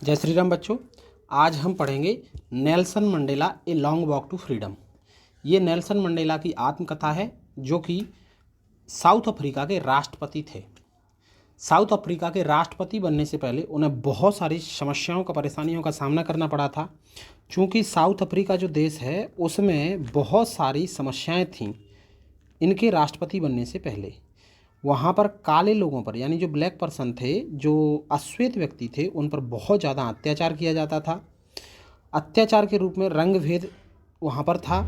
जय श्री राम बच्चों। आज हम पढ़ेंगे Nelson Mandela a long walk to freedom. ये नेल्सन मंडेला की आत्मकथा है, जो कि साउथ अफ्रीका के राष्ट्रपति थे। साउथ अफ्रीका के राष्ट्रपति बनने से पहले उन्हें बहुत सारी समस्याओं का, परेशानियों का सामना करना पड़ा था। चूँकि साउथ अफ्रीका जो देश है उसमें बहुत सारी समस्याएं थीं इनके राष्ट्रपति बनने से पहले। वहाँ पर काले लोगों पर, यानी जो ब्लैक पर्सन थे, जो अश्वेत व्यक्ति थे, उन पर बहुत ज़्यादा अत्याचार किया जाता था। अत्याचार के रूप में रंग भेद वहाँ पर था,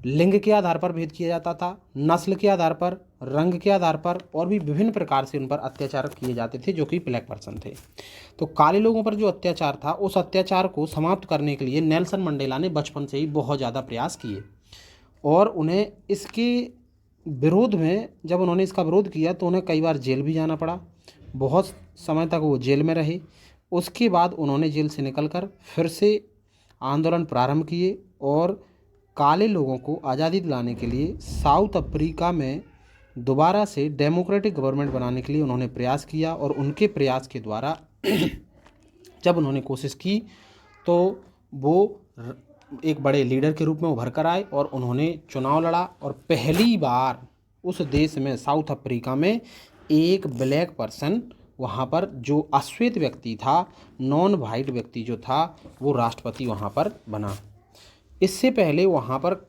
लिंग के आधार पर भेद किया जाता था, नस्ल के आधार पर, रंग के आधार पर, और भी विभिन्न प्रकार से उन पर अत्याचार किए जाते थे जो कि ब्लैक पर्सन थे। तो काले लोगों पर जो अत्याचार था, उस अत्याचार को समाप्त करने के लिए नेल्सन मंडेला ने बचपन से ही बहुत ज़्यादा प्रयास किए, और उन्हें इसके विरोध में, जब उन्होंने इसका विरोध किया तो उन्हें कई बार जेल भी जाना पड़ा। बहुत समय तक वो जेल में रहे। उसके बाद उन्होंने जेल से निकलकर फिर से आंदोलन प्रारंभ किए और काले लोगों को आज़ादी दिलाने के लिए साउथ अफ्रीका में दोबारा से डेमोक्रेटिक गवर्नमेंट बनाने के लिए उन्होंने प्रयास किया। और उनके प्रयास के द्वारा जब उन्होंने कोशिश की तो वो एक बड़े लीडर के रूप में उभर कर आए और उन्होंने चुनाव लड़ा, और पहली बार उस देश में, साउथ अफ्रीका में, एक ब्लैक पर्सन, वहाँ पर जो अश्वेत व्यक्ति था, नॉन वाइट व्यक्ति जो था, वो राष्ट्रपति वहाँ पर बना। इससे पहले वहाँ पर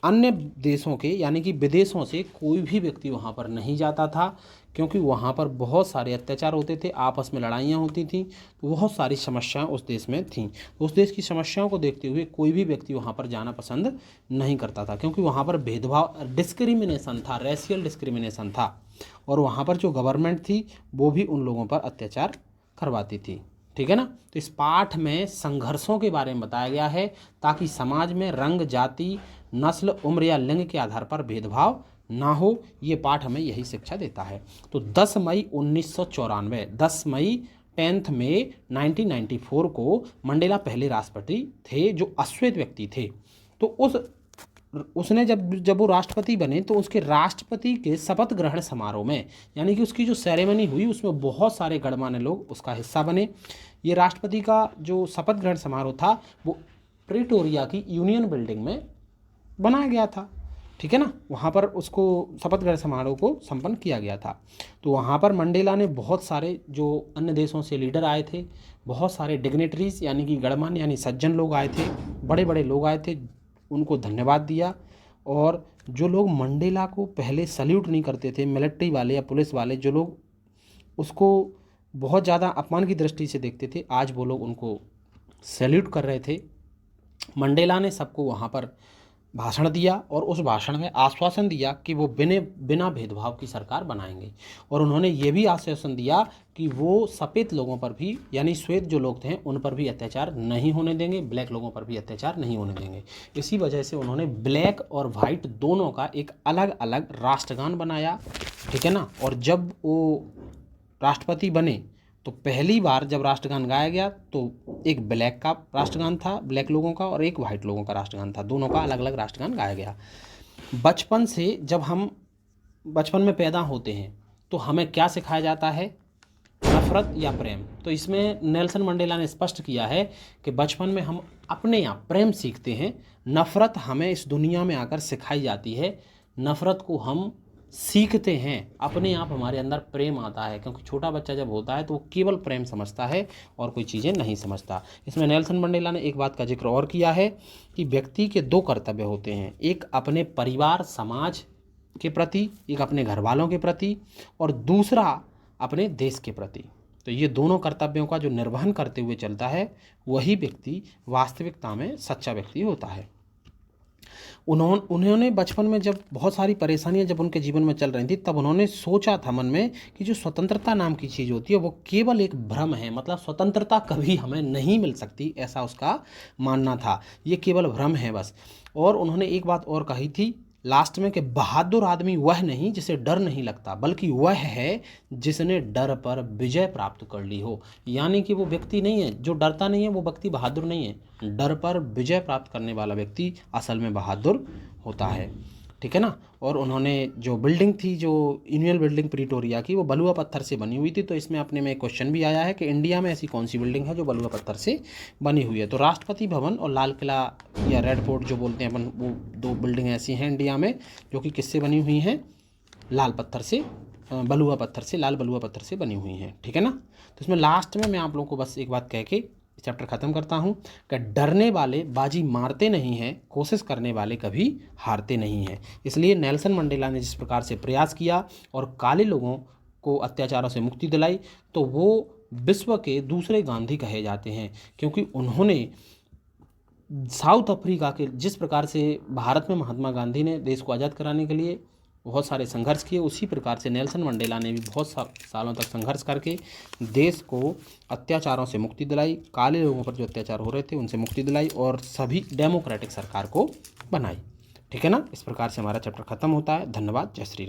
अन्य देशों के, यानी कि विदेशों से कोई भी व्यक्ति वहाँ पर नहीं जाता था, क्योंकि वहाँ पर बहुत सारे अत्याचार होते थे, आपस में लड़ाइयाँ होती थीं, तो बहुत सारी समस्याएं उस देश में थीं। तो उस देश की समस्याओं को देखते हुए कोई भी व्यक्ति वहाँ पर जाना पसंद नहीं करता था, क्योंकि वहाँ पर भेदभाव, डिस्क्रिमिनेशन था, रेशियल डिस्क्रिमिनेशन था, और वहाँ पर जो गवर्नमेंट थी वो भी उन लोगों पर अत्याचार करवाती थी। ठीक है ना। तो इस पाठ में संघर्षों के बारे में बताया गया है, ताकि समाज में रंग, जाति, नस्ल, उम्र या लिंग के आधार पर भेदभाव ना हो। ये पाठ हमें यही शिक्षा देता है। तो 10 मई 1994, 10 मई 10 मई 1994 को मंडेला पहले राष्ट्रपति थे जो अश्वेत व्यक्ति थे। तो उसने जब वो राष्ट्रपति बने तो उसके राष्ट्रपति के शपथ ग्रहण समारोह में, यानी कि उसकी जो सेरेमनी हुई, उसमें बहुत सारे गणमान्य लोग उसका हिस्सा बने। ये राष्ट्रपति का जो शपथ ग्रहण समारोह था वो प्रिटोरिया की यूनियन बिल्डिंग में बनाया गया था। ठीक है ना। वहाँ पर उसको शपथ ग्रहण समारोह को संपन्न किया गया था। तो वहाँ पर मंडेला ने बहुत सारे जो अन्य देशों से लीडर आए थे, बहुत सारे डिग्नेटरीज, यानी कि गणमान्य, यानी सज्जन लोग आए थे, बड़े बड़े लोग आए थे, उनको धन्यवाद दिया। और जो लोग मंडेला को पहले सल्यूट नहीं करते थे, मिलिट्री वाले या पुलिस वाले, जो लोग उसको बहुत ज़्यादा अपमान की दृष्टि से देखते थे, आज वो लोग उनको सैल्यूट कर रहे थे। मंडेला ने सबको वहाँ पर भाषण दिया, और उस भाषण में आश्वासन दिया कि वो बिना भेदभाव की सरकार बनाएंगे। और उन्होंने ये भी आश्वासन दिया कि वो सफ़ेद लोगों पर भी, यानी श्वेत जो लोग थे, उन पर भी अत्याचार नहीं होने देंगे, ब्लैक लोगों पर भी अत्याचार नहीं होने देंगे। इसी वजह से उन्होंने ब्लैक और वाइट दोनों का एक अलग अलग राष्ट्रगान बनाया। ठीक है ना। और जब वो राष्ट्रपति बने तो पहली बार जब राष्ट्रगान गाया गया तो एक ब्लैक का राष्ट्रगान था, ब्लैक लोगों का, और एक वाइट लोगों का राष्ट्रगान था। दोनों का अलग अलग राष्ट्रगान गाया गया। बचपन से, जब हम बचपन में पैदा होते हैं तो हमें क्या सिखाया जाता है, नफरत या प्रेम। तो इसमें नेल्सन मंडेला ने स्पष्ट किया है कि बचपन में हम अपने यहाँ प्रेम सीखते हैं, नफरत हमें इस दुनिया में आकर सिखाई जाती है। नफरत को हम सीखते हैं, अपने आप हमारे अंदर प्रेम आता है, क्योंकि छोटा बच्चा जब होता है तो वो केवल प्रेम समझता है और कोई चीज़ें नहीं समझता। इसमें नेल्सन मंडेला ने एक बात का जिक्र और किया है कि व्यक्ति के दो कर्तव्य होते हैं, एक अपने परिवार समाज के प्रति, एक अपने घर वालों के प्रति, और दूसरा अपने देश के प्रति। तो ये दोनों कर्तव्यों का जो निर्वहन करते हुए चलता है, वही व्यक्ति वास्तविकता में सच्चा व्यक्ति होता है। उन्होंने बचपन में जब बहुत सारी परेशानियां जब उनके जीवन में चल रही थी, तब उन्होंने सोचा था मन में कि जो स्वतंत्रता नाम की चीज़ होती है वो केवल एक भ्रम है, मतलब स्वतंत्रता कभी हमें नहीं मिल सकती, ऐसा उसका मानना था। ये केवल भ्रम है बस। और उन्होंने एक बात और कही थी लास्ट में कि बहादुर आदमी वह नहीं जिसे डर नहीं लगता, बल्कि वह है जिसने डर पर विजय प्राप्त कर ली हो। यानी कि वो व्यक्ति नहीं है जो डरता नहीं है, वो व्यक्ति बहादुर नहीं है। डर पर विजय प्राप्त करने वाला व्यक्ति असल में बहादुर होता है। ठीक है ना। और उन्होंने जो बिल्डिंग थी, जो यूनियन बिल्डिंग प्रिटोरिया की, वो बलुआ पत्थर से बनी हुई थी। तो इसमें अपने में एक क्वेश्चन भी आया है कि इंडिया में ऐसी कौन सी बिल्डिंग है जो बलुआ पत्थर से बनी हुई है। तो राष्ट्रपति भवन और लाल किला या रेड फोर्ट जो बोलते हैं अपन, वो दो बिल्डिंग ऐसी हैं इंडिया में जो कि किससे बनी हुई हैं, लाल पत्थर से, बलुआ पत्थर से, लाल बलुआ पत्थर से बनी हुई हैं, ठीक है ना। तो इसमें लास्ट में मैं आप लोगों को बस एक बात कह के चैप्टर ख़त्म करता हूँ कि डरने वाले बाजी मारते नहीं हैं, कोशिश करने वाले कभी हारते नहीं हैं। इसलिए नेल्सन मंडेला ने जिस प्रकार से प्रयास किया और काले लोगों को अत्याचारों से मुक्ति दिलाई, तो वो विश्व के दूसरे गांधी कहे जाते हैं, क्योंकि उन्होंने साउथ अफ्रीका के जिस प्रकार से भारत में महात्मा गांधी ने देश को आज़ाद कराने के लिए बहुत सारे संघर्ष किए, उसी प्रकार से नेल्सन मंडेला ने भी बहुत सालों तक संघर्ष करके देश को अत्याचारों से मुक्ति दिलाई, काले लोगों पर जो अत्याचार हो रहे थे उनसे मुक्ति दिलाई और सभी डेमोक्रेटिक सरकार को बनाई, ठीक है ना। इस प्रकार से हमारा चैप्टर खत्म होता है। धन्यवाद। जय श्री राम।